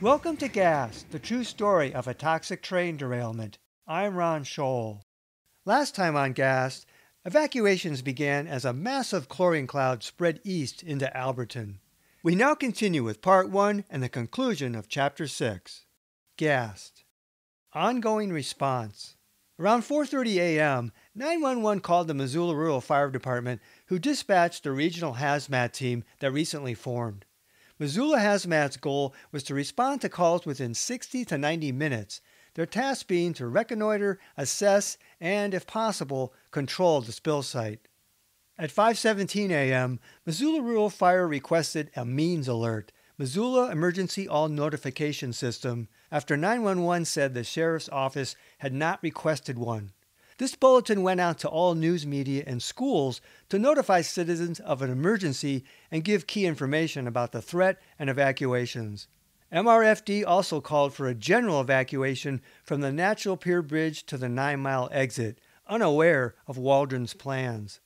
Welcome to Gas, the true story of a toxic train derailment. I'm Ron Scholl. Last time on Gas, evacuations began as a massive chlorine cloud spread east into Alberton. We now continue with Part 1 and the conclusion of Chapter 6. Gassed. Ongoing response. Around 4:30 a.m., 911 called the Missoula Rural Fire Department, who dispatched a regional hazmat team that recently formed. Missoula Hazmat's goal was to respond to calls within 60 to 90 minutes, their task being to reconnoiter, assess, and, if possible, control the spill site. At 5:17 a.m., Missoula Rural Fire requested a means alert, Missoula Emergency All Notification System, after 911 said the sheriff's office had not requested one. This bulletin went out to all news media and schools to notify citizens of an emergency and give key information about the threat and evacuations. MRFD also called for a general evacuation from the Natural Pier Bridge to the 9-mile exit, unaware of Waldron's plans.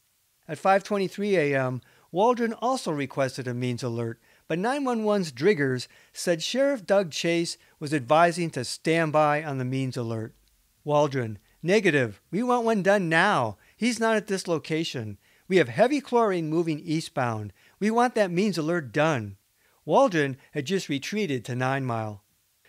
At 5:23 a.m., Waldron also requested a means alert, but 911's Driggers said Sheriff Doug Chase was advising to stand by on the means alert. Waldron: "Negative. We want one done now. He's not at this location. We have heavy chlorine moving eastbound. We want that means alert done." Waldron had just retreated to 9 Mile.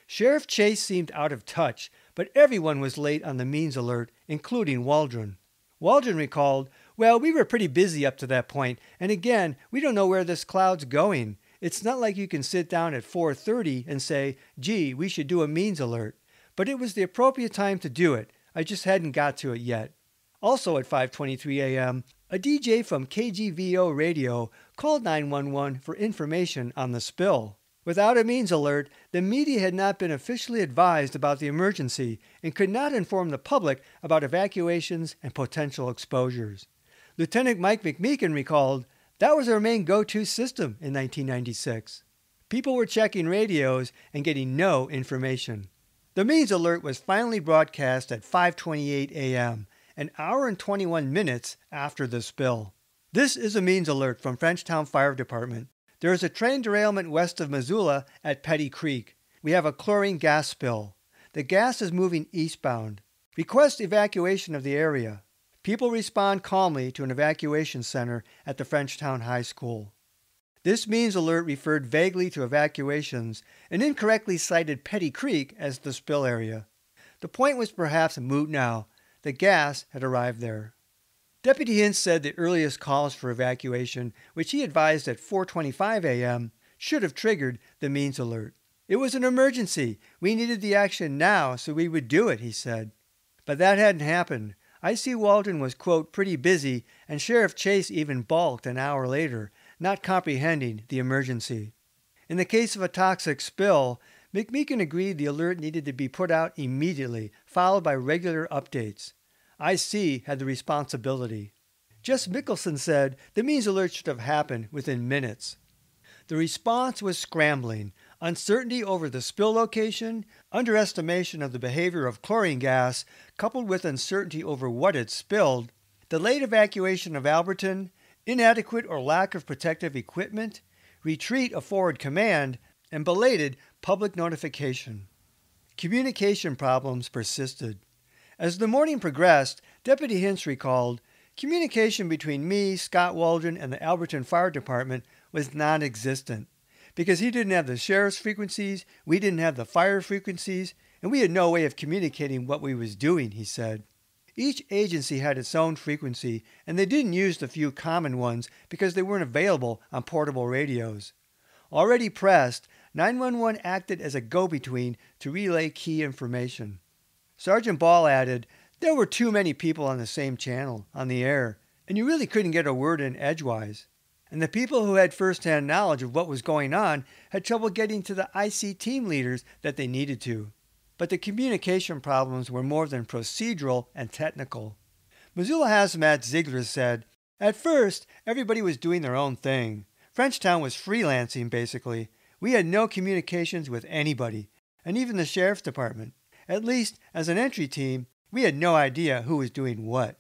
Sheriff Chase seemed out of touch, but everyone was late on the means alert, including Waldron. Waldron recalled, "Well, we were pretty busy up to that point, and again, we don't know where this cloud's going. It's not like you can sit down at 4:30 and say, gee, we should do a means alert. But it was the appropriate time to do it. I just hadn't got to it yet." Also at 5:23 a.m., a DJ from KGVO radio called 911 for information on the spill. Without a means alert, the media had not been officially advised about the emergency and could not inform the public about evacuations and potential exposures. Lieutenant Mike McMeekin recalled, "That was our main go-to system in 1996. People were checking radios and getting no information." The means alert was finally broadcast at 5:28 a.m., an hour and 21 minutes after the spill. "This is a means alert from Frenchtown Fire Department. There is a train derailment west of Missoula at Petty Creek. We have a chlorine gas spill. The gas is moving eastbound. Request evacuation of the area. People respond calmly to an evacuation center at the Frenchtown High School." This means alert referred vaguely to evacuations and incorrectly cited Petty Creek as the spill area. The point was perhaps moot now. The gas had arrived there. Deputy Hintz said the earliest calls for evacuation, which he advised at 4:25 a.m., should have triggered the means alert. "It was an emergency. We needed the action now, so we would do it," he said. But that hadn't happened. I.C. Waldron was, quote, "pretty busy," and Sheriff Chase even balked an hour later, not comprehending the emergency. In the case of a toxic spill, McMeekin agreed the alert needed to be put out immediately, followed by regular updates. I.C. had the responsibility. Jess Mickelson said the means alert should have happened within minutes. The response was scrambling. Uncertainty over the spill location, underestimation of the behavior of chlorine gas, coupled with uncertainty over what had spilled, delayed evacuation of Alberton, inadequate or lack of protective equipment, retreat of forward command, and belated public notification. Communication problems persisted. As the morning progressed, Deputy Hintz recalled, "Communication between me, Scott Waldron, and the Alberton Fire Department was non-existent. Because he didn't have the sheriff's frequencies, we didn't have the fire frequencies, and we had no way of communicating what we was doing," he said. Each agency had its own frequency, and they didn't use the few common ones because they weren't available on portable radios. Already pressed, 911 acted as a go-between to relay key information. Sergeant Ball added, "There were too many people on the same channel, on the air, and you really couldn't get a word in edgewise. And the people who had first-hand knowledge of what was going on had trouble getting to the IC team leaders that they needed to. But the communication problems were more than procedural and technical." Missoula Hazmat Ziegler said, "At first, everybody was doing their own thing. Frenchtown was freelancing, basically. We had no communications with anybody, and even the sheriff's department. At least, as an entry team, we had no idea who was doing what."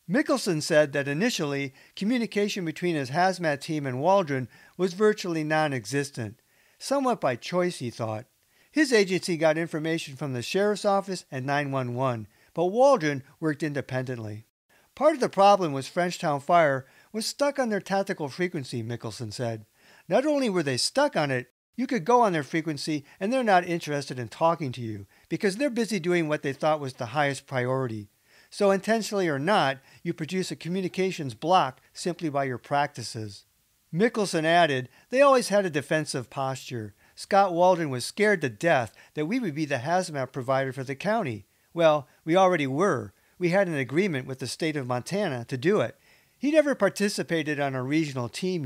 Mickelson said that initially, communication between his hazmat team and Waldron was virtually non-existent. Somewhat by choice, he thought. His agency got information from the sheriff's office and 911, but Waldron worked independently. Part of the problem was Frenchtown Fire was stuck on their tactical frequency, Mickelson said. Not only were they stuck on it, you could go on their frequency and they're not interested in talking to you because they're busy doing what they thought was the highest priority. So intentionally or not, you produce a communications block simply by your practices. Mickelson added, they always had a defensive posture. Scott Waldron was scared to death that we would be the hazmat provider for the county. Well, we already were. We had an agreement with the state of Montana to do it. He never participated on a regional team,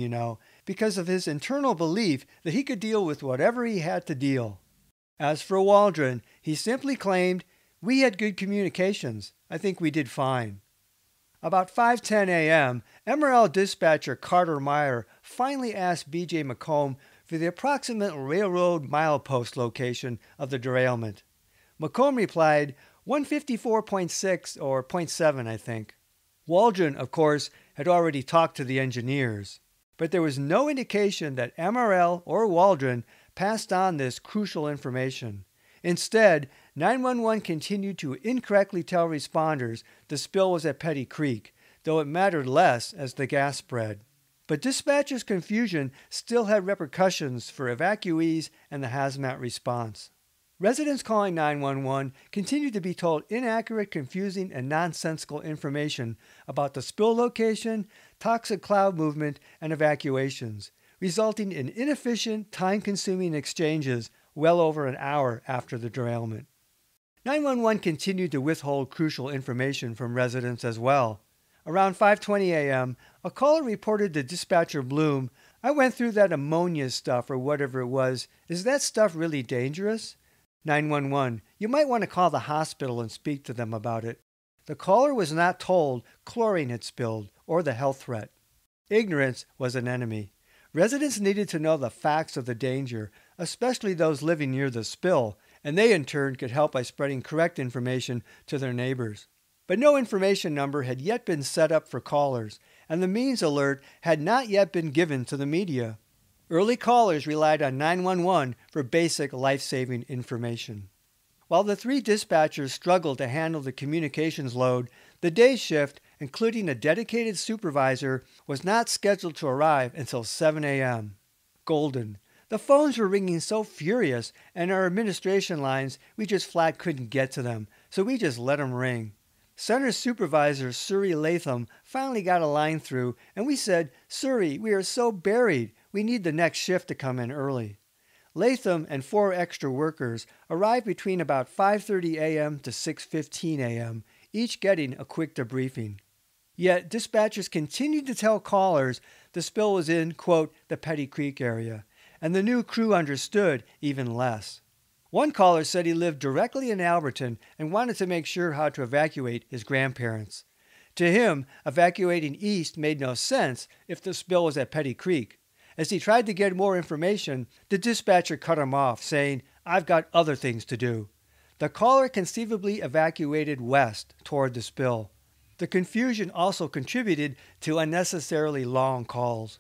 because of his internal belief that he could deal with whatever he had to deal. As for Waldron, he simply claimed, we had good communications. I think we did fine. About 5:10 a.m., MRL dispatcher Carter Meyer finally asked B.J. McComb for the approximate railroad milepost location of the derailment. McComb replied, 154.6 or .7, I think. Waldron, of course, had already talked to the engineers, but there was no indication that MRL or Waldron passed on this crucial information. Instead, 911 continued to incorrectly tell responders the spill was at Petty Creek, though it mattered less as the gas spread. But dispatchers' confusion still had repercussions for evacuees and the hazmat response. Residents calling 911 continued to be told inaccurate, confusing, and nonsensical information about the spill location, toxic cloud movement, and evacuations, resulting in inefficient, time-consuming exchanges well over an hour after the derailment. 911 continued to withhold crucial information from residents as well. Around 5:20 a.m., a caller reported to dispatcher Bloom, I went through that ammonia stuff or whatever it was. Is that stuff really dangerous? 911, you might want to call the hospital and speak to them about it. The caller was not told chlorine had spilled or the health threat. Ignorance was an enemy. Residents needed to know the facts of the danger, especially those living near the spill, and they in turn could help by spreading correct information to their neighbors. But no information number had yet been set up for callers, and the means alert had not yet been given to the media. Early callers relied on 911 for basic life-saving information. While the three dispatchers struggled to handle the communications load, the day shift, including a dedicated supervisor, was not scheduled to arrive until 7 a.m. Golden. The phones were ringing so furious, and our administration lines, we just flat couldn't get to them, so we just let them ring. Center Supervisor Suri Latham finally got a line through, and we said, Suri, we are so buried. We need the next shift to come in early. Latham and 4 extra workers arrived between about 5:30 a.m. to 6:15 a.m., each getting a quick debriefing. Yet dispatchers continued to tell callers the spill was in, quote, the Petty Creek area, and the new crew understood even less. One caller said he lived directly in Alberton and wanted to make sure how to evacuate his grandparents. To him, evacuating east made no sense if the spill was at Petty Creek. As he tried to get more information, the dispatcher cut him off, saying, I've got other things to do. The caller conceivably evacuated west toward the spill. The confusion also contributed to unnecessarily long calls.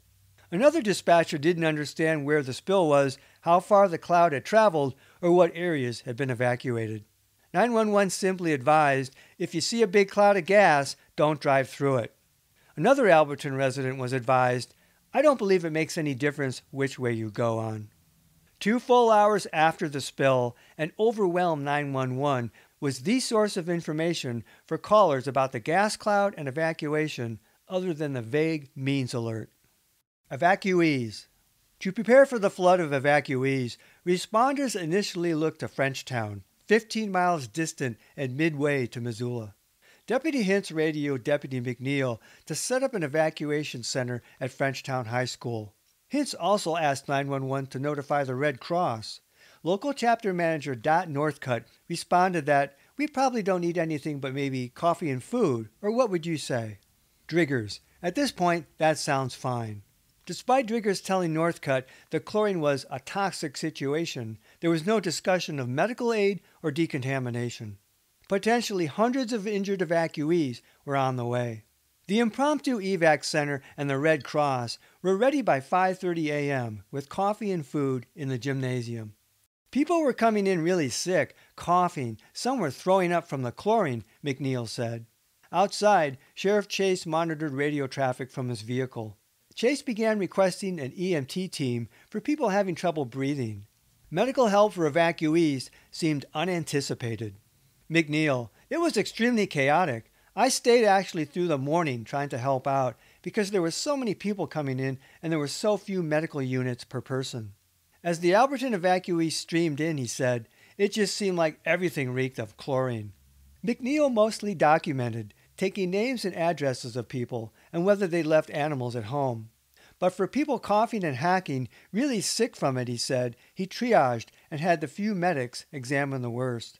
Another dispatcher didn't understand where the spill was, how far the cloud had traveled, or what areas had been evacuated. 911 simply advised, if you see a big cloud of gas, don't drive through it. Another Alberton resident was advised, I don't believe it makes any difference which way you go on. 2 full hours after the spill, an overwhelmed 911 was the source of information for callers about the gas cloud and evacuation other than the vague means alert. Evacuees. To prepare for the flood of evacuees, responders initially looked to Frenchtown, 15 miles distant and midway to Missoula. Deputy Hintz radioed Deputy McNeil to set up an evacuation center at Frenchtown High School. Hintz also asked 911 to notify the Red Cross. Local chapter manager Dot Northcutt responded that, we probably don't need anything but maybe coffee and food, or what would you say? Driggers. At this point, that sounds fine. Despite Driggers telling Northcutt that chlorine was a toxic situation, there was no discussion of medical aid or decontamination. Potentially hundreds of injured evacuees were on the way. The impromptu evac center and the Red Cross were ready by 5:30 a.m. with coffee and food in the gymnasium. People were coming in really sick, coughing. Some were throwing up from the chlorine, McNeil said. Outside, Sheriff Chase monitored radio traffic from his vehicle. Chase began requesting an EMT team for people having trouble breathing. Medical help for evacuees seemed unanticipated. McNeil: "It was extremely chaotic. I stayed actually through the morning trying to help out because there were so many people coming in and there were so few medical units per person." As the Alberton evacuees streamed in, he said, "It just seemed like everything reeked of chlorine." McNeil mostly documented, taking names and addresses of people and whether they left animals at home. But for people coughing and hacking, really sick from it, he said, he triaged and had the few medics examine the worst.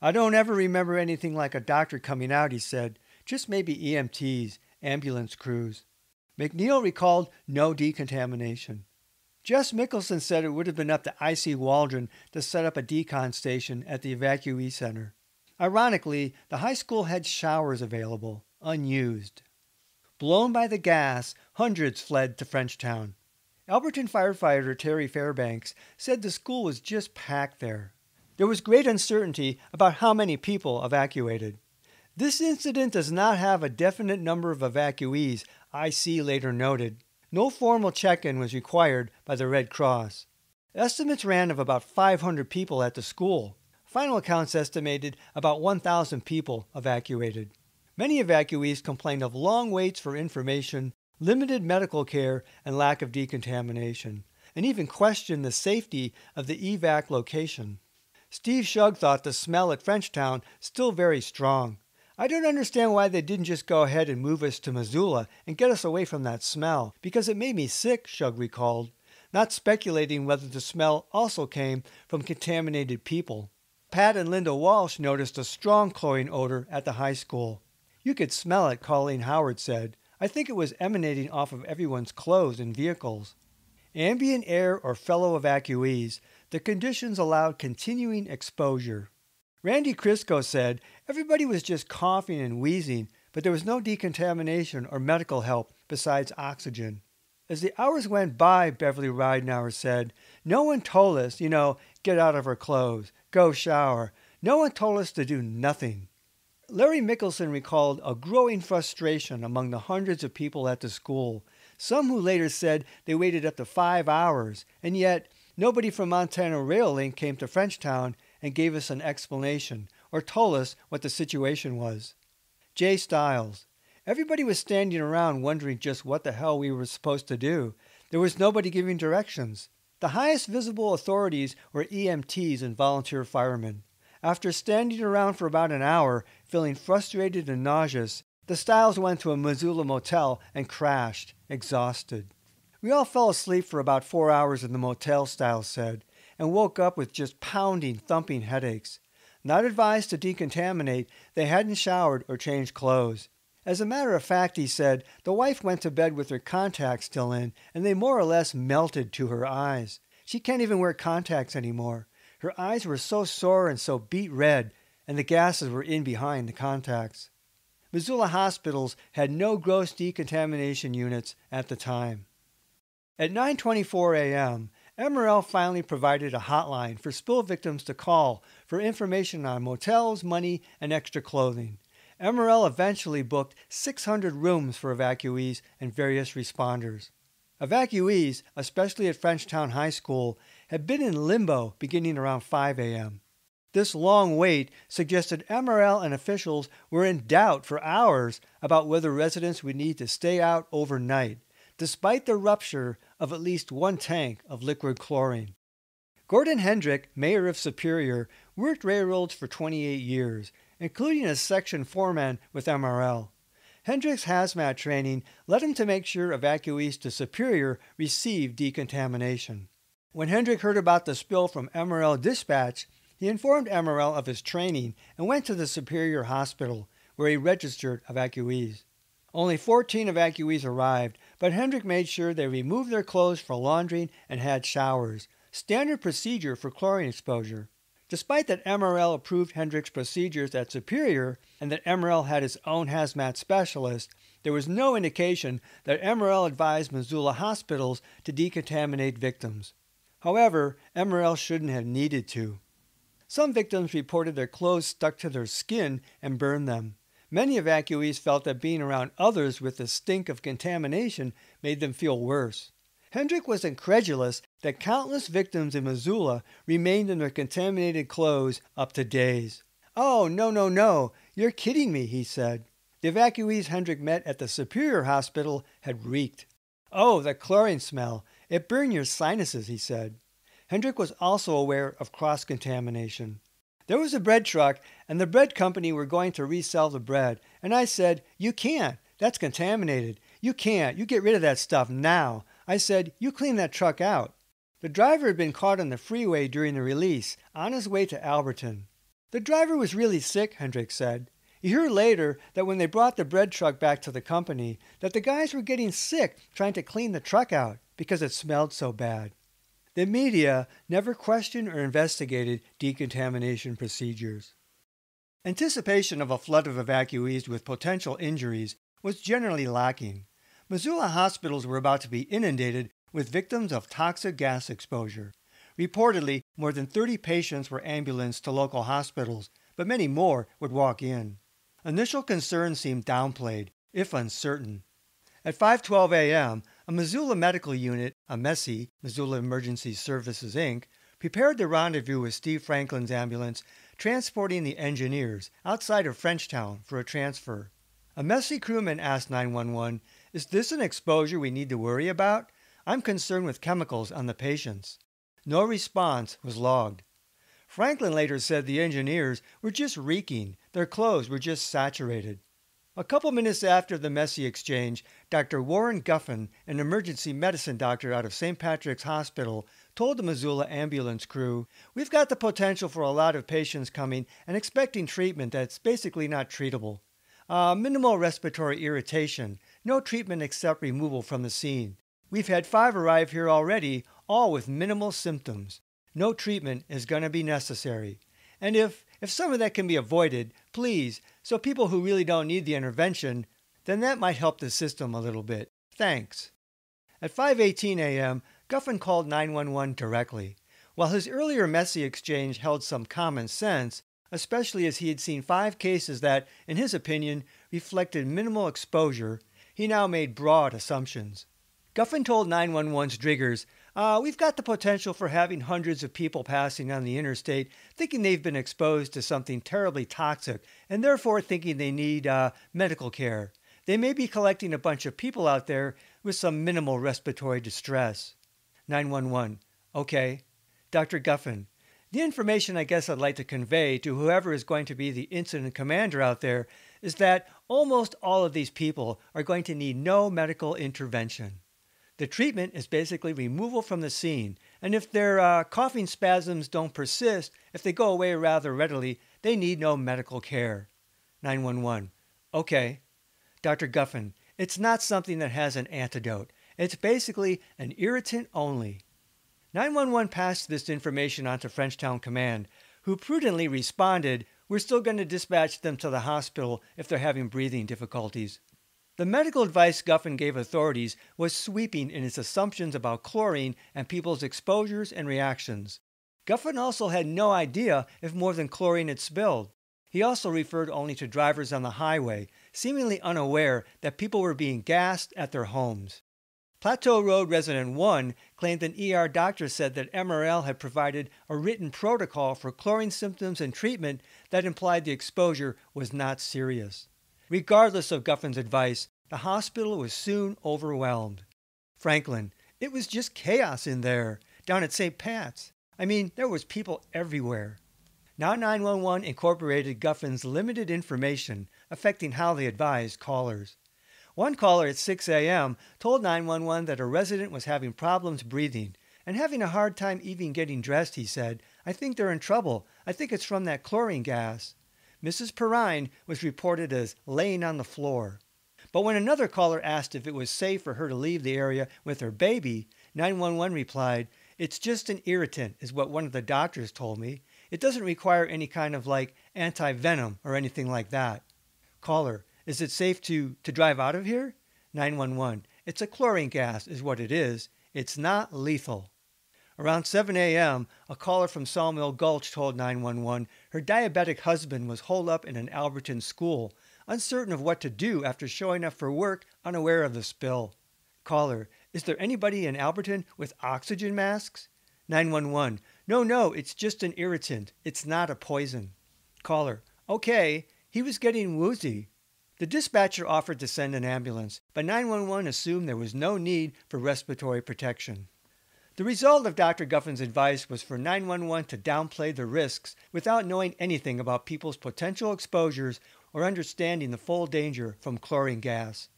"I don't ever remember anything like a doctor coming out," he said, "just maybe EMTs, ambulance crews." McNeil recalled no decontamination. Jess Mickelson said it would have been up to I.C. Waldron to set up a decon station at the evacuee center. Ironically, the high school had showers available, unused. Blown by the gas, hundreds fled to Frenchtown. Alberton firefighter Terry Fairbanks said the school was just packed there. There was great uncertainty about how many people evacuated. "This incident does not have a definite number of evacuees," IC later noted. No formal check-in was required by the Red Cross. Estimates ran of about 500 people at the school. Final accounts estimated about 1,000 people evacuated. Many evacuees complained of long waits for information, limited medical care, and lack of decontamination, and even questioned the safety of the evac location. Steve Shug thought the smell at Frenchtown still very strong. "I don't understand why they didn't just go ahead and move us to Missoula and get us away from that smell, because it made me sick," Shug recalled, not speculating whether the smell also came from contaminated people. Pat and Linda Walsh noticed a strong chlorine odor at the high school. "You could smell it," Colleen Howard said. "I think it was emanating off of everyone's clothes and vehicles." Ambient air or fellow evacuees, the conditions allowed continuing exposure. Randy Crisco said everybody was just coughing and wheezing, but there was no decontamination or medical help besides oxygen. As the hours went by, Beverly Ridenauer said, "No one told us, get out of our clothes, go shower. No one told us to do nothing." Larry Mickelson recalled a growing frustration among the hundreds of people at the school, some who later said they waited up to 5 hours, and yet nobody from Montana Rail Link came to Frenchtown and gave us an explanation or told us what the situation was. Jay Stiles: "Everybody was standing around wondering just what the hell we were supposed to do. There was nobody giving directions. The highest visible authorities were EMTs and volunteer firemen. After standing around for about an hour, feeling frustrated and nauseous, the Stiles went to a Missoula motel and crashed, exhausted. We all fell asleep for about 4 hours in the motel," Stiles said, "and woke up with just pounding, thumping headaches. Not advised to decontaminate, they hadn't showered or changed clothes. As a matter of fact," he said, "the wife went to bed with her contacts still in, and they more or less melted to her eyes. She can't even wear contacts anymore. Her eyes were so sore and so beet red, and the gases were in behind the contacts." Missoula hospitals had no gross decontamination units at the time. At 9:24 a.m., MRL finally provided a hotline for spill victims to call for information on motels, money, and extra clothing. MRL eventually booked 600 rooms for evacuees and various responders. Evacuees, especially at Frenchtown High School, had been in limbo beginning around 5 a.m. This long wait suggested MRL and officials were in doubt for hours about whether residents would need to stay out overnight, despite the rupture of at least one tank of liquid chlorine. Gordon Hendrick, mayor of Superior, worked railroads for 28 years, including as section foreman with MRL. Hendrick's hazmat training led him to make sure evacuees to Superior received decontamination. When Hendrick heard about the spill from MRL dispatch, he informed MRL of his training and went to the Superior Hospital, where he registered evacuees. Only 14 evacuees arrived, but Hendrick made sure they removed their clothes for laundering and had showers, standard procedure for chlorine exposure. Despite that MRL approved Hendrick's procedures at Superior and that MRL had its own hazmat specialist, there was no indication that MRL advised Missoula hospitals to decontaminate victims. However, MRL shouldn't have needed to. Some victims reported their clothes stuck to their skin and burned them. Many evacuees felt that being around others with the stink of contamination made them feel worse. Hendrick was incredulous that countless victims in Missoula remained in their contaminated clothes up to days. "Oh, no, no, no, you're kidding me," he said. The evacuees Hendrick met at the Superior Hospital had reeked. "Oh, the chlorine smell. It burned your sinuses," he said. Hendrick was also aware of cross-contamination. "There was a bread truck, and the bread company were going to resell the bread. And I said, 'You can't. That's contaminated. You can't. You get rid of that stuff now.' I said, 'You clean that truck out.' The driver had been caught on the freeway during the release, on his way to Alberton. The driver was really sick," Hendrick said. He heard later that when they brought the bread truck back to the company, that the guys were getting sick trying to clean the truck out because it smelled so bad. The media never questioned or investigated decontamination procedures. Anticipation of a flood of evacuees with potential injuries was generally lacking. Missoula hospitals were about to be inundated with victims of toxic gas exposure. Reportedly, more than 30 patients were ambulanced to local hospitals, but many more would walk in. Initial concerns seemed downplayed, if uncertain. At 5:12 a.m., a Missoula medical unit, a MESI, Missoula Emergency Services, Inc., prepared to rendezvous with Steve Franklin's ambulance, transporting the engineers outside of Frenchtown for a transfer. A MESI crewman asked 911, "Is this an exposure we need to worry about? I'm concerned with chemicals on the patients." No response was logged. Franklin later said the engineers were just reeking. Their clothes were just saturated. A couple minutes after the MESI exchange, Dr. Warren Guffin, an emergency medicine doctor out of St. Patrick's Hospital, told the Missoula ambulance crew, "We've got the potential for a lot of patients coming and expecting treatment that's basically not treatable. Minimal respiratory irritation, no treatment except removal from the scene. We've had 5 arrive here already, all with minimal symptoms. No treatment is going to be necessary. And if some of that can be avoided, please, so people who really don't need the intervention, then that might help the system a little bit. Thanks." At 5:18 a.m., Guffin called 911 directly. While his earlier MESI exchange held some common sense, especially as he had seen 5 cases that, in his opinion, reflected minimal exposure, he now made broad assumptions. Guffin told 911's Driggers, "We've got the potential for having hundreds of people passing on the interstate thinking they've been exposed to something terribly toxic and therefore thinking they need medical care. They may be collecting a bunch of people out there with some minimal respiratory distress." 911, "Okay." Dr. Guffin, "The information I guess I'd like to convey to whoever is going to be the incident commander out there is that almost all of these people are going to need no medical intervention. The treatment is basically removal from the scene, and if their coughing spasms don't persist, if they go away rather readily, they need no medical care." 911, "Okay." Dr. Guffin, "It's not something that has an antidote. It's basically an irritant only." 911 passed this information on to Frenchtown Command, who prudently responded, "We're still going to dispatch them to the hospital if they're having breathing difficulties." The medical advice Guffin gave authorities was sweeping in its assumptions about chlorine and people's exposures and reactions. Guffin also had no idea if more than chlorine had spilled. He also referred only to drivers on the highway, seemingly unaware that people were being gassed at their homes. Plateau Road Resident 1 claimed an ER doctor said that MRL had provided a written protocol for chlorine symptoms and treatment that implied the exposure was not serious. Regardless of Guffin's advice, the hospital was soon overwhelmed. Franklin, "It was just chaos in there, down at St. Pat's. I mean, there was people everywhere." Now 911 incorporated Guffin's limited information affecting how they advised callers. One caller at 6 a.m. told 911 that a resident was having problems breathing and having a hard time even getting dressed, he said. "I think they're in trouble. I think it's from that chlorine gas." Mrs. Perrine was reported as laying on the floor. But when another caller asked if it was safe for her to leave the area with her baby, 911 replied, "It's just an irritant, is what one of the doctors told me. It doesn't require any kind of anti-venom or anything like that." Caller, "Is it safe to drive out of here?" 911, "It's a chlorine gas is what it is. It's not lethal." Around 7 a.m., a caller from Sawmill Gulch told 911 her diabetic husband was holed up in an Alberton school, uncertain of what to do after showing up for work unaware of the spill. Caller, is there anybody in Alberton with oxygen masks? 911, no, it's just an irritant. It's not a poison. Caller, okay, he was getting woozy. The dispatcher offered to send an ambulance, but 911 assumed there was no need for respiratory protection. The result of Dr. Guffin's advice was for 911 to downplay the risks without knowing anything about people's potential exposures or understanding the full danger from chlorine gas.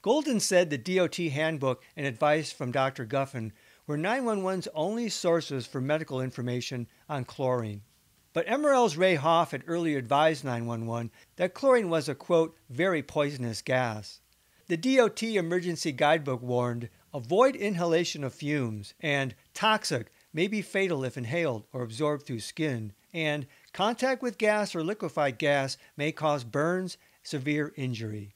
Golden said the DOT handbook and advice from Dr. Guffin were 911's only sources for medical information on chlorine. But MRL's Ray Hoff had earlier advised 911 that chlorine was a, quote, very poisonous gas. The DOT emergency guidebook warned, avoid inhalation of fumes, and toxic, may be fatal if inhaled or absorbed through skin, and contact with gas or liquefied gas may cause burns, severe injury.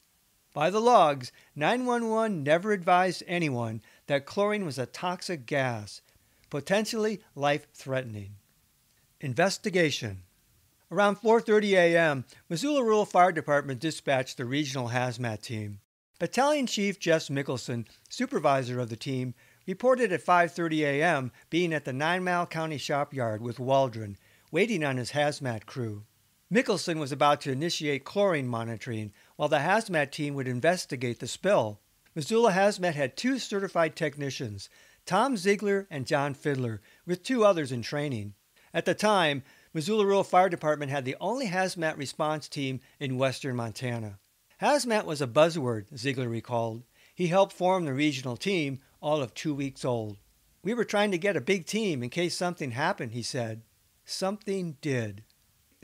By the logs, 911 never advised anyone that chlorine was a toxic gas, potentially life-threatening. Investigation. Around 4:30 a.m., Missoula Rural Fire Department dispatched the regional hazmat team. Battalion Chief Jess Mickelson, supervisor of the team, reported at 5:30 a.m. being at the 9 Mile County Shopyard with Waldron, waiting on his hazmat crew. Mickelson was about to initiate chlorine monitoring, while the hazmat team would investigate the spill. Missoula Hazmat had 2 certified technicians, Tom Ziegler and John Fiddler, with 2 others in training. At the time, Missoula Rural Fire Department had the only hazmat response team in western Montana. Hazmat was a buzzword, Ziegler recalled. He helped form the regional team, all of 2 weeks old. We were trying to get a big team in case something happened, he said. Something did.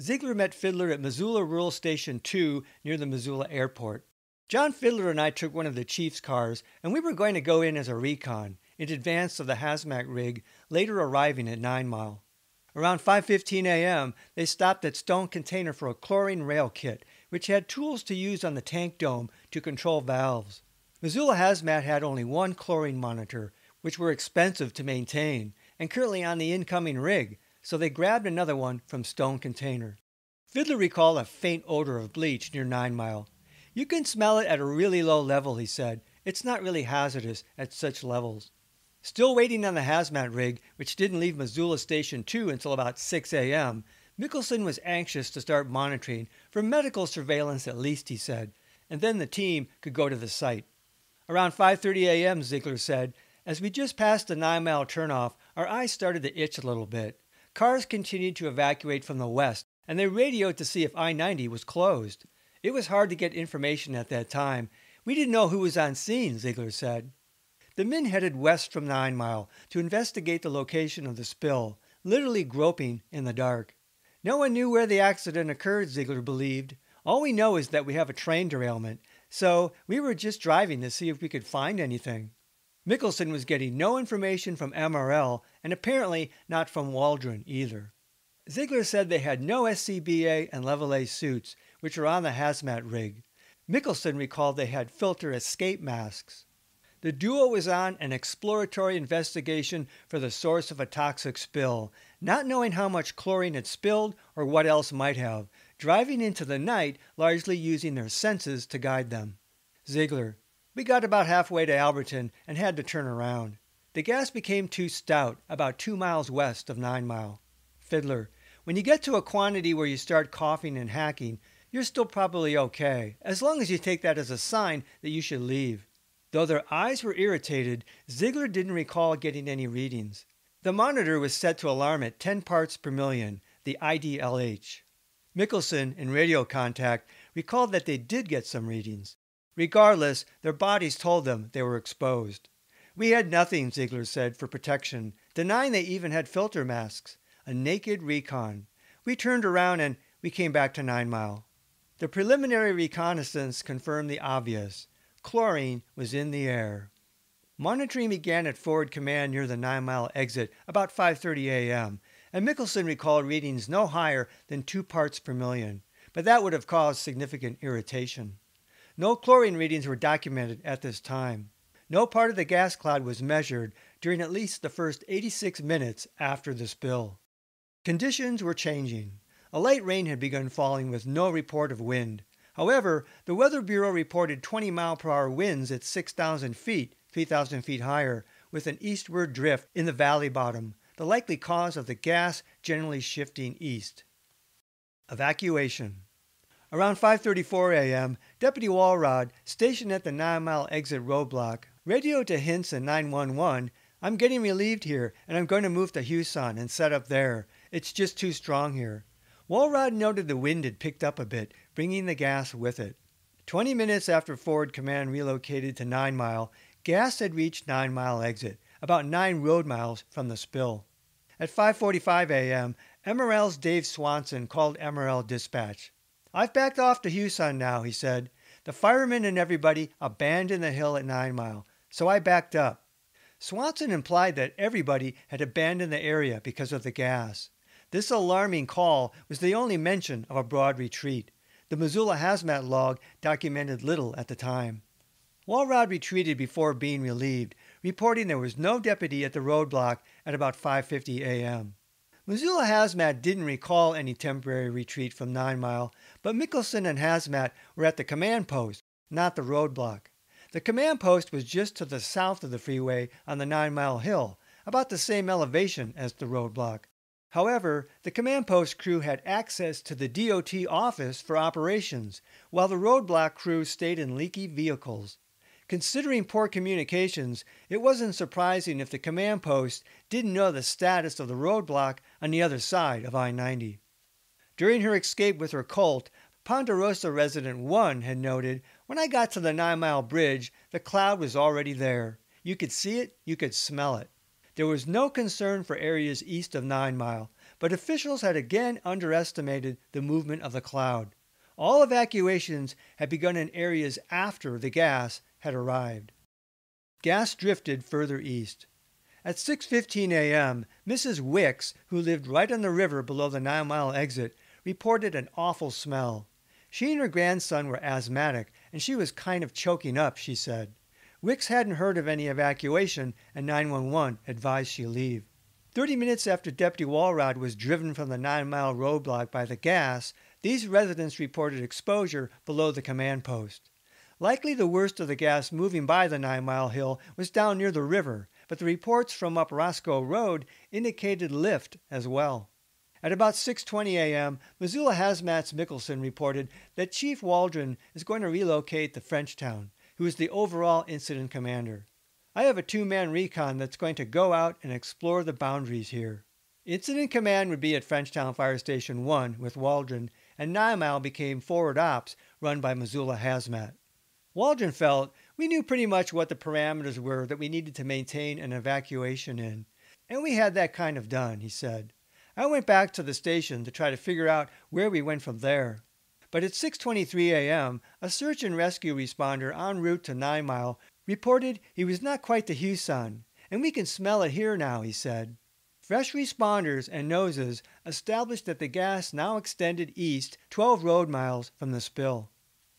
Ziegler met Fiddler at Missoula Rural Station 2 near the Missoula Airport. John Fiddler and I took one of the chief's cars, and we were going to go in as a recon, in advance of the hazmat rig, later arriving at 9 Mile. Around 5:15 a.m., they stopped at Stone Container for a chlorine rail kit, which had tools to use on the tank dome to control valves. Missoula Hazmat had only 1 chlorine monitor, which were expensive to maintain, and currently on the incoming rig, so they grabbed another one from Stone Container. Fiddler recalled a faint odor of bleach near 9 Mile. You can smell it at a really low level, he said. It's not really hazardous at such levels. Still waiting on the hazmat rig, which didn't leave Missoula Station 2 until about 6 a.m., Mickelson was anxious to start monitoring for medical surveillance at least, he said, and then the team could go to the site. Around 5:30 a.m., Ziegler said, as we just passed the 9 Mile turnoff, our eyes started to itch a little bit. Cars continued to evacuate from the west, and they radioed to see if I-90 was closed. It was hard to get information at that time. We didn't know who was on scene, Ziegler said. The men headed west from 9 Mile to investigate the location of the spill, literally groping in the dark. No one knew where the accident occurred, Ziegler believed. All we know is that we have a train derailment, so we were just driving to see if we could find anything. Mickelson was getting no information from MRL and apparently not from Waldron either. Ziegler said they had no SCBA and Level A suits, which were on the hazmat rig. Mickelson recalled they had filter escape masks. The duo was on an exploratory investigation for the source of a toxic spill, not knowing how much chlorine had spilled or what else might have, driving into the night largely using their senses to guide them. Ziegler, we got about halfway to Alberton and had to turn around. The gas became too stout, about 2 miles west of 9 Mile. Fiddler, when you get to a quantity where you start coughing and hacking, you're still probably okay, as long as you take that as a sign that you should leave. Though their eyes were irritated, Ziegler didn't recall getting any readings. The monitor was set to alarm at 10 parts per million, the IDLH. Mickelson, in radio contact, recalled that they did get some readings. Regardless, their bodies told them they were exposed. We had nothing, Ziegler said, for protection, denying they even had filter masks. A naked recon. We turned around and we came back to 9 Mile. The preliminary reconnaissance confirmed the obvious. Chlorine was in the air. Monitoring began at Forward Command near the 9 Mile exit about 5:30 a.m., and Mickelson recalled readings no higher than 2 parts per million, but that would have caused significant irritation. No chlorine readings were documented at this time. No part of the gas cloud was measured during at least the first 86 minutes after the spill. Conditions were changing. A light rain had begun falling with no report of wind. However, the Weather Bureau reported 20-mile-per-hour winds at 6,000 feet, 3,000 feet higher, with an eastward drift in the valley bottom, the likely cause of the gas generally shifting east. Evacuation. Around 5:34 a.m., Deputy Walrod, stationed at the 9-mile exit roadblock, radioed to Hints and 911, "I'm getting relieved here, and I'm going to move to Huson and set up there. It's just too strong here." Walrod noted the wind had picked up a bit, bringing the gas with it. 20 minutes after Forward Command relocated to 9 Mile, gas had reached 9 Mile exit, about 9 road miles from the spill. At 5:45 a.m., MRL's Dave Swanson called MRL dispatch. "I've backed off to Huson now," he said. "The firemen and everybody abandoned the hill at 9 Mile, so I backed up." Swanson implied that everybody had abandoned the area because of the gas. This alarming call was the only mention of a broad retreat. The Missoula hazmat log documented little at the time. Walrod retreated before being relieved, reporting there was no deputy at the roadblock at about 5:50 a.m. Missoula Hazmat didn't recall any temporary retreat from 9 Mile, but Mickelson and Hazmat were at the command post, not the roadblock. The command post was just to the south of the freeway on the 9 Mile hill, about the same elevation as the roadblock. However, the command post crew had access to the DOT office for operations, while the roadblock crew stayed in leaky vehicles. Considering poor communications, it wasn't surprising if the command post didn't know the status of the roadblock on the other side of I-90. During her escape with her Colt, Ponderosa resident 1 had noted, "When I got to the 9 Mile bridge, the cloud was already there. You could see it, you could smell it." There was no concern for areas east of 9 Mile, but officials had again underestimated the movement of the cloud. All evacuations had begun in areas after the gas had arrived. Gas drifted further east. At 6:15 a.m., Mrs. Wicks, who lived right on the river below the 9 Mile exit, reported an awful smell. She and her grandson were asthmatic, and she was kind of choking up, she said. Wicks hadn't heard of any evacuation, and 911 advised she leave. 30 minutes after Deputy Walrod was driven from the 9 Mile roadblock by the gas, these residents reported exposure below the command post. Likely the worst of the gas moving by the 9 Mile hill was down near the river, but the reports from up Roscoe Road indicated lift as well. At about 6:20 a.m., Missoula Hazmat's Mickelson reported that Chief Waldron is going to relocate to Frenchtown, who is the overall incident commander. "I have a 2-man recon that's going to go out and explore the boundaries here." Incident command would be at Frenchtown Fire Station 1 with Waldron, and 9 Mile became forward ops run by Missoula Hazmat. Waldron felt, "We knew pretty much what the parameters were that we needed to maintain an evacuation in, and we had that kind of done," he said. "I went back to the station to try to figure out where we went from there." But at 6:23 a.m., a search and rescue responder en route to 9 Mile reported he was not quite to Huson, "and we can smell it here now," he said. Fresh responders and noses established that the gas now extended east 12 road miles from the spill.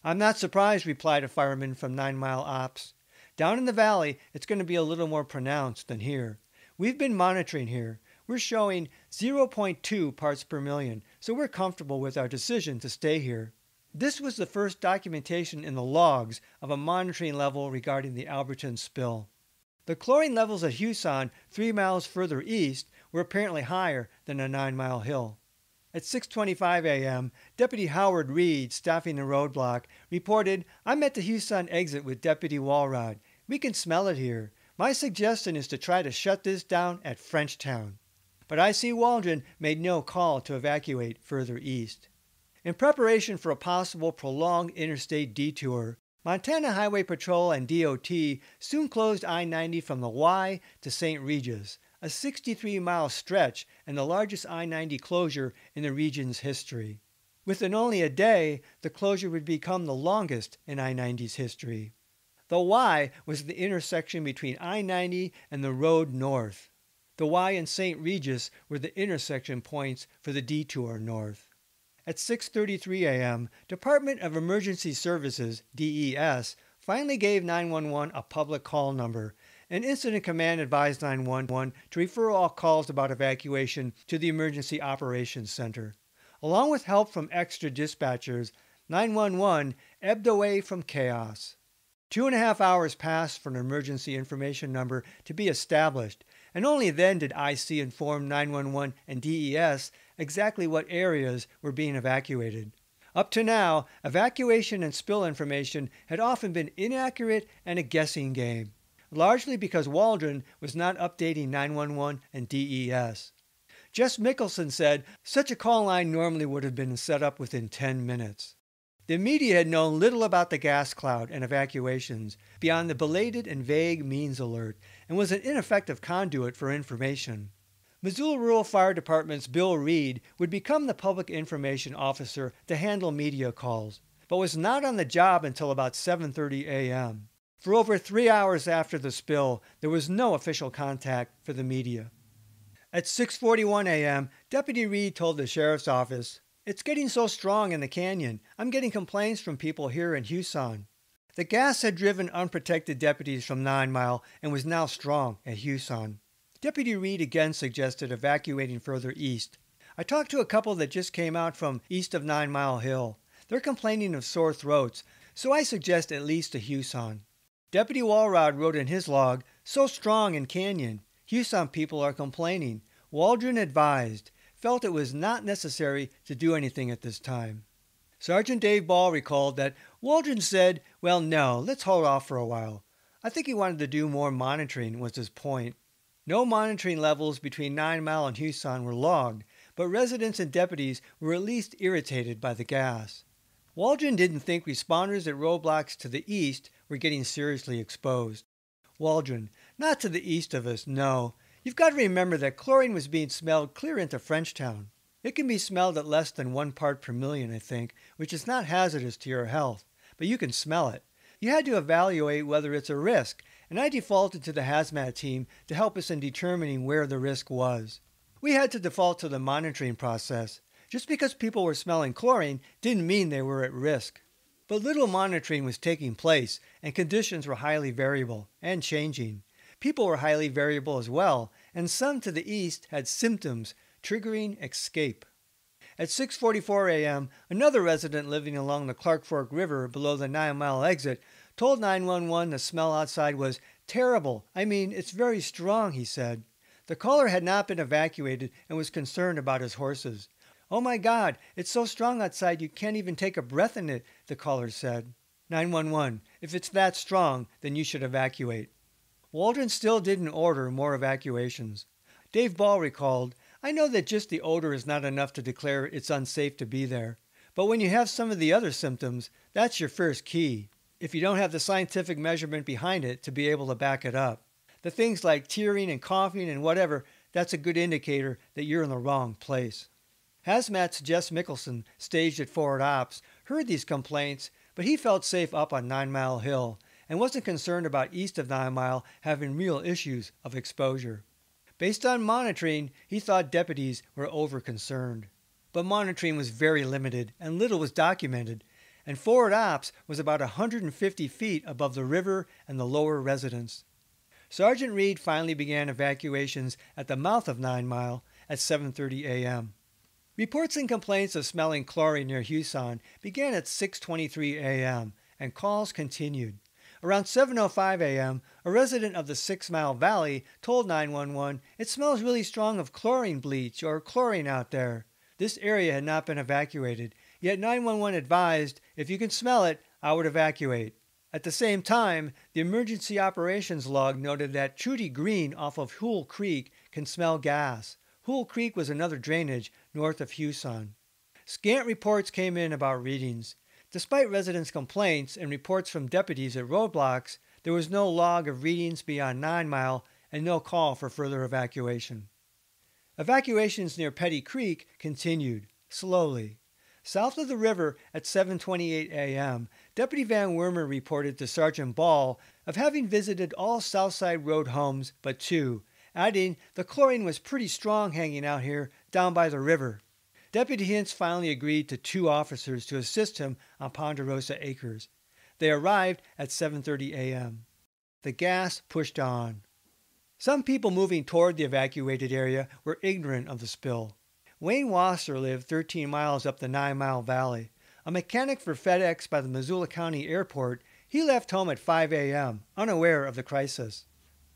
"I'm not surprised," replied a fireman from 9 Mile Ops. "Down in the valley, it's going to be a little more pronounced than here. We've been monitoring here. We're showing 0.2 parts per million, so we're comfortable with our decision to stay here." This was the first documentation in the logs of a monitoring level regarding the Alberton spill. The chlorine levels at Huson, 3 miles further east, were apparently higher than the 9 Mile hill. At 6:25 a.m., Deputy Howard Reed, staffing the roadblock, reported, "I'm at the Huson exit with Deputy Walrod. We can smell it here. My suggestion is to try to shut this down at Frenchtown." But I.C. Waldron made no call to evacuate further east. In preparation for a possible prolonged interstate detour, Montana Highway Patrol and DOT soon closed I-90 from the Y to St. Regis, a 63-mile stretch and the largest I-90 closure in the region's history. Within only a day, the closure would become the longest in I-90's history. The Y was the intersection between I-90 and the road north. The Y and St. Regis were the intersection points for the detour north. At 6:33 a.m., Department of Emergency Services, DES, finally gave 911 a public call number, and Incident Command advised 911 to refer all calls about evacuation to the Emergency Operations Center. Along with help from extra dispatchers, 911 ebbed away from chaos. 2.5 hours passed for an emergency information number to be established, and only then did IC inform 911 and DES exactly what areas were being evacuated. Up to now, evacuation and spill information had often been inaccurate and a guessing game, largely because Waldron was not updating 911 and DES. Jess Mickelson said such a call line normally would have been set up within 10 minutes. The media had known little about the gas cloud and evacuations beyond the belated and vague means alert, and was an ineffective conduit for information. Missoula Rural Fire Department's Bill Reed would become the public information officer to handle media calls, but was not on the job until about 7:30 a.m. For over 3 hours after the spill, there was no official contact for the media. At 6:41 a.m., Deputy Reed told the sheriff's office, "It's getting so strong in the canyon. I'm getting complaints from people here in Huson." The gas had driven unprotected deputies from 9 Mile and was now strong at Huson. Deputy Reed again suggested evacuating further east. "I talked to a couple that just came out from east of 9 Mile Hill. They're complaining of sore throats, so I suggest at least to Huson." Deputy Walrod wrote in his log, "So strong in canyon. Huson people are complaining. Waldron advised. Felt it was not necessary to do anything at this time." Sergeant Dave Ball recalled that Waldron said, "Well, no, let's hold off for a while." I think he wanted to do more monitoring was his point. No monitoring levels between 9 Mile and Huson were logged, but residents and deputies were at least irritated by the gas. Waldron didn't think responders at roadblocks to the east were getting seriously exposed. Waldron, "Not to the east of us, no. You've got to remember that chlorine was being smelled clear into Frenchtown. It can be smelled at less than 1 part per million, I think, which is not hazardous to your health, but you can smell it. You had to evaluate whether it's a risk, and I defaulted to the hazmat team to help us in determining where the risk was. We had to default to the monitoring process. Just because people were smelling chlorine didn't mean they were at risk. But little monitoring was taking place, and conditions were highly variable and changing. People were highly variable as well, and some to the east had symptoms triggering escape." At 6:44 a.m., another resident living along the Clark Fork River below the 9 Mile exit told 911 the smell outside was terrible. "I mean, it's very strong," he said. The caller had not been evacuated and was concerned about his horses. "Oh my God, it's so strong outside you can't even take a breath in it," the caller said. 911, "If it's that strong, then you should evacuate." Waldron still didn't order more evacuations. Dave Ball recalled, "I know that just the odor is not enough to declare it's unsafe to be there. But when you have some of the other symptoms, that's your first key, if you don't have the scientific measurement behind it to be able to back it up. The things like tearing and coughing and whatever, that's a good indicator that you're in the wrong place." Hazmat's Jess Mickelson, staged at Forward Ops, heard these complaints, but he felt safe up on 9 Mile Hill and wasn't concerned about east of 9 Mile having real issues of exposure. Based on monitoring, he thought deputies were over-concerned. But monitoring was very limited and little was documented, and Forward Ops was about 150 feet above the river and the lower residence. Sergeant Reed finally began evacuations at the mouth of 9 Mile at 7:30 a.m. Reports and complaints of smelling chlorine near Huson began at 6:23 a.m., and calls continued. Around 7:05 a.m., a resident of the 6 Mile Valley told 911, "It smells really strong of chlorine bleach or chlorine out there." This area had not been evacuated, yet 911 advised, "If you can smell it, I would evacuate." At the same time, the emergency operations log noted that Trudy Green off of Hoole Creek can smell gas. Hoole Creek was another drainage north of Huson. Scant reports came in about readings. Despite residents' complaints and reports from deputies at roadblocks, there was no log of readings beyond 9 Mile and no call for further evacuation. Evacuations near Petty Creek continued, slowly. South of the river at 7:28 a.m., Deputy Van Wormer reported to Sergeant Ball of having visited all Southside Road homes but 2, adding the chlorine was pretty strong hanging out here down by the river. Deputy Hintz finally agreed to 2 officers to assist him on Ponderosa Acres. They arrived at 7:30 a.m. The gas pushed on. Some people moving toward the evacuated area were ignorant of the spill. Wayne Wasser lived 13 miles up the 9-Mile Valley. A mechanic for FedEx by the Missoula County Airport, he left home at 5 a.m., unaware of the crisis.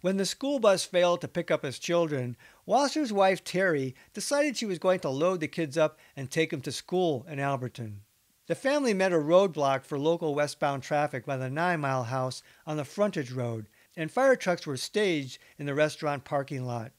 When the school bus failed to pick up his children, Wasser's wife Terry decided she was going to load the kids up and take them to school in Alberton. The family met a roadblock for local westbound traffic by the 9-Mile house on the frontage road, and fire trucks were staged in the restaurant parking lot.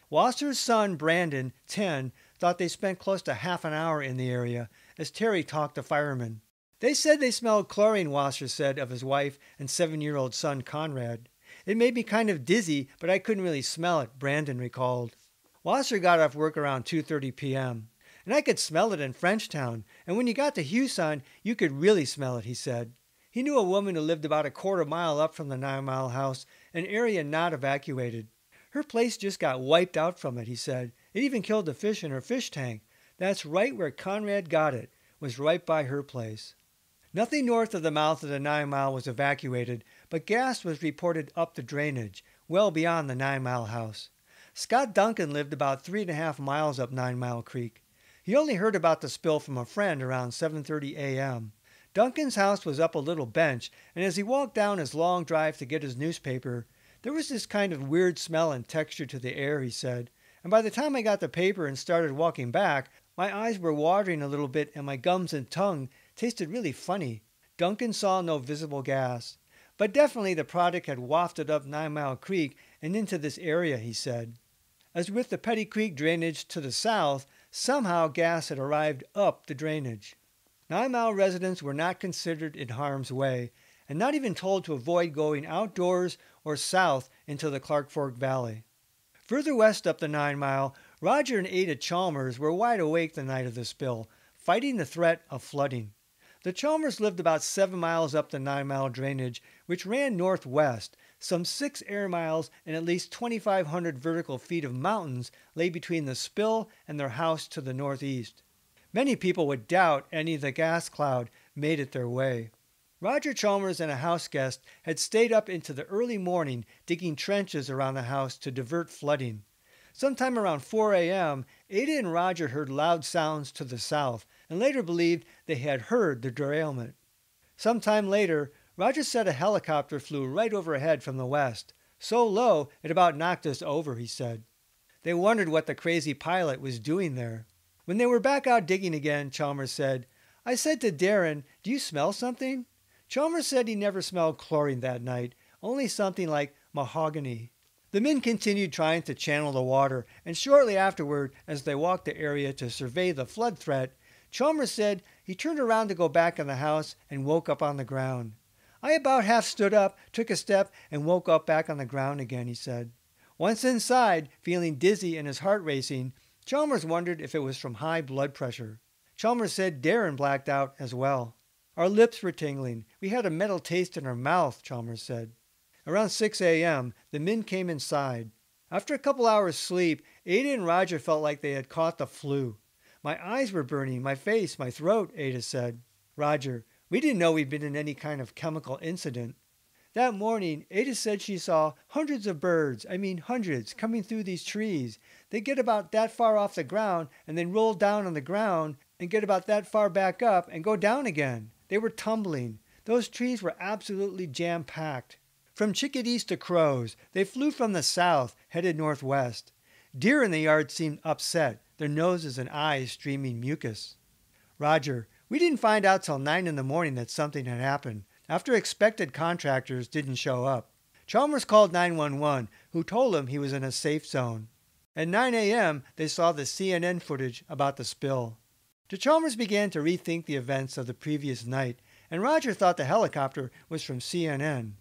Wasser's son, Brandon, 10, thought they spent close to half an hour in the area as Terry talked to firemen. They said they smelled chlorine, Wasser said of his wife and 7-year-old son, Conrad. It made me kind of dizzy, but I couldn't really smell it, Brandon recalled. Wasser got off work around 2:30 p.m. And I could smell it in Frenchtown, and when you got to Houston, you could really smell it, he said. He knew a woman who lived about a quarter mile up from the 9-Mile house, an area not evacuated. Her place just got wiped out from it, he said. It even killed the fish in her fish tank. That's right where Conrad got it, was right by her place. Nothing north of the mouth of the 9-Mile was evacuated, but gas was reported up the drainage, well beyond the 9-Mile house. Scott Duncan lived about 3.5 miles up 9-Mile Creek. He only heard about the spill from a friend around 7:30 a.m. Duncan's house was up a little bench, and as he walked down his long drive to get his newspaper, there was this kind of weird smell and texture to the air, he said. And by the time I got the paper and started walking back, my eyes were watering a little bit and my gums and tongue tasted really funny. Duncan saw no visible gas. But definitely the product had wafted up 9-Mile Creek and into this area, he said. As with the Petty Creek drainage to the south, somehow gas had arrived up the drainage. 9-Mile residents were not considered in harm's way, and not even told to avoid going outdoors or south into the Clark Fork Valley. Further west up the 9-Mile, Roger and Ada Chalmers were wide awake the night of the spill, fighting the threat of flooding. The Chalmers lived about 7 miles up the 9-Mile drainage, which ran northwest. Some 6 air miles and at least 2,500 vertical feet of mountains lay between the spill and their house to the northeast. Many people would doubt any of the gas cloud made it their way. Roger Chalmers and a house guest had stayed up into the early morning digging trenches around the house to divert flooding. Sometime around 4 a.m., Ada and Roger heard loud sounds to the south and later believed they had heard the derailment. Sometime later, Roger said a helicopter flew right overhead from the west. So low, it about knocked us over, he said. They wondered what the crazy pilot was doing there. When they were back out digging again, Chalmers said, I said to Darren, do you smell something? Chalmers said he never smelled chlorine that night, only something like mahogany. The men continued trying to channel the water, and shortly afterward, as they walked the area to survey the flood threat, Chalmers said he turned around to go back in the house and woke up on the ground. I about half stood up, took a step, and woke up back on the ground again, he said. Once inside, feeling dizzy and his heart racing, Chalmers wondered if it was from high blood pressure. Chalmers said Darren blacked out as well. Our lips were tingling. We had a metal taste in our mouth, Chalmers said. Around 6 a.m., the men came inside. After a couple hours' sleep, Ada and Roger felt like they had caught the flu. My eyes were burning, my face, my throat, Ada said. Roger, we didn't know we'd been in any kind of chemical incident. That morning, Ada said she saw hundreds of birds, hundreds, coming through these trees. They get about that far off the ground and then roll down on the ground and get about that far back up and go down again. They were tumbling. Those trees were absolutely jam-packed. From chickadees to crows, they flew from the south, headed northwest. Deer in the yard seemed upset, their noses and eyes streaming mucus. Roger, we didn't find out till 9 in the morning that something had happened, after expected contractors didn't show up. Chalmers called 911, who told him he was in a safe zone. At 9 a.m., they saw the CNN footage about the spill. The Chalmers began to rethink the events of the previous night, and Roger thought the helicopter was from CNN.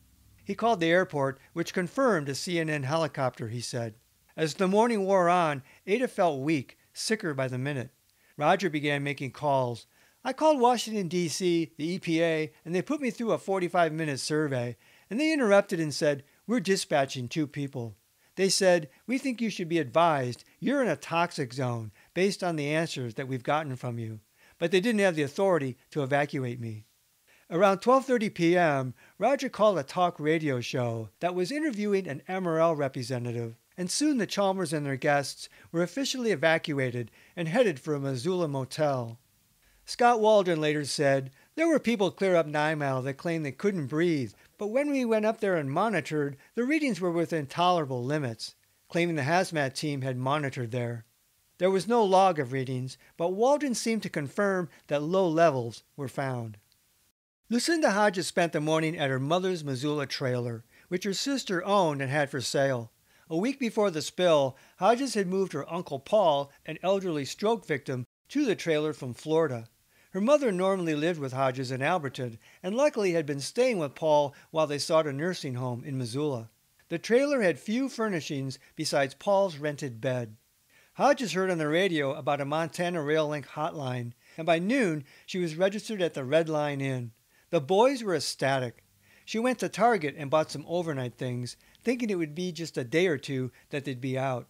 He called the airport, which confirmed a CNN helicopter, he said. As the morning wore on, Ada felt weak, sicker by the minute. Roger began making calls. I called Washington, D.C., the EPA, and they put me through a 45-minute survey, and they interrupted and said, we're dispatching 2 people. They said, we think you should be advised you're in a toxic zone based on the answers that we've gotten from you. But they didn't have the authority to evacuate me. Around 12:30 p.m., Roger called a talk radio show that was interviewing an MRL representative, and soon the Chalmers and their guests were officially evacuated and headed for a Missoula motel. Scott Waldron later said, "There were people clear up 9 Mile that claimed they couldn't breathe, but when we went up there and monitored, the readings were within tolerable limits," claiming the hazmat team had monitored there. There was no log of readings, but Waldron seemed to confirm that low levels were found. Lucinda Hodges spent the morning at her mother's Missoula trailer, which her sister owned and had for sale. A week before the spill, Hodges had moved her Uncle Paul, an elderly stroke victim, to the trailer from Florida. Her mother normally lived with Hodges in Alberton, and luckily had been staying with Paul while they sought a nursing home in Missoula. The trailer had few furnishings besides Paul's rented bed. Hodges heard on the radio about a Montana Rail Link hotline, and by noon she was registered at the Red Line Inn. The boys were ecstatic. She went to Target and bought some overnight things, thinking it would be just a day or two that they'd be out.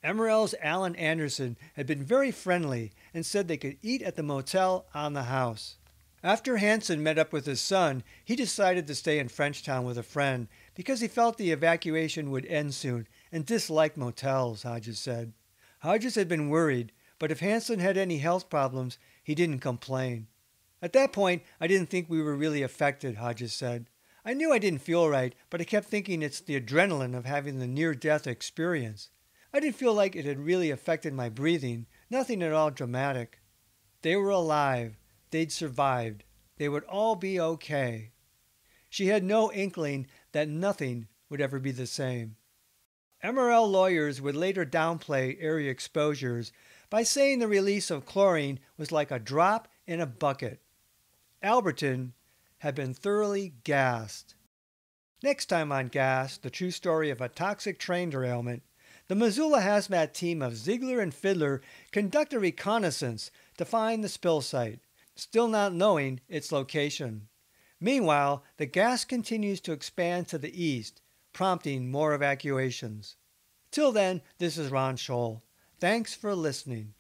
MRL's Alan Anderson had been very friendly and said they could eat at the motel on the house. After Hanson met up with his son, he decided to stay in Frenchtown with a friend because he felt the evacuation would end soon and disliked motels, Hodges said. Hodges had been worried, but if Hanson had any health problems, he didn't complain. "At that point, I didn't think we were really affected," Hodges said. "I knew I didn't feel right, but I kept thinking it's the adrenaline of having the near-death experience. I didn't feel like it had really affected my breathing, nothing at all dramatic. They were alive. They'd survived. They would all be okay." She had no inkling that nothing would ever be the same. MRL lawyers would later downplay area exposures by saying the release of chlorine was like a drop in a bucket. Alberton had been thoroughly gassed. Next time on Gas, the true story of a toxic train derailment, the Missoula hazmat team of Ziegler and Fiddler conduct a reconnaissance to find the spill site, still not knowing its location. Meanwhile, the gas continues to expand to the east, prompting more evacuations. Till then, this is Ron Scholl. Thanks for listening.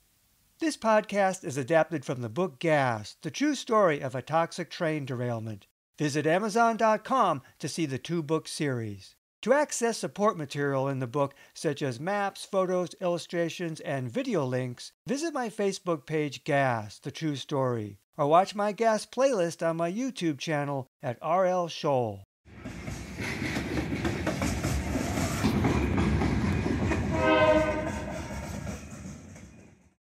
This podcast is adapted from the book Gas, the true story of a toxic train derailment. Visit Amazon.com to see the 2-book series. To access support material in the book, such as maps, photos, illustrations, and video links, visit my Facebook page Gas, the true story, or watch my Gas playlist on my YouTube channel at RL Scholl.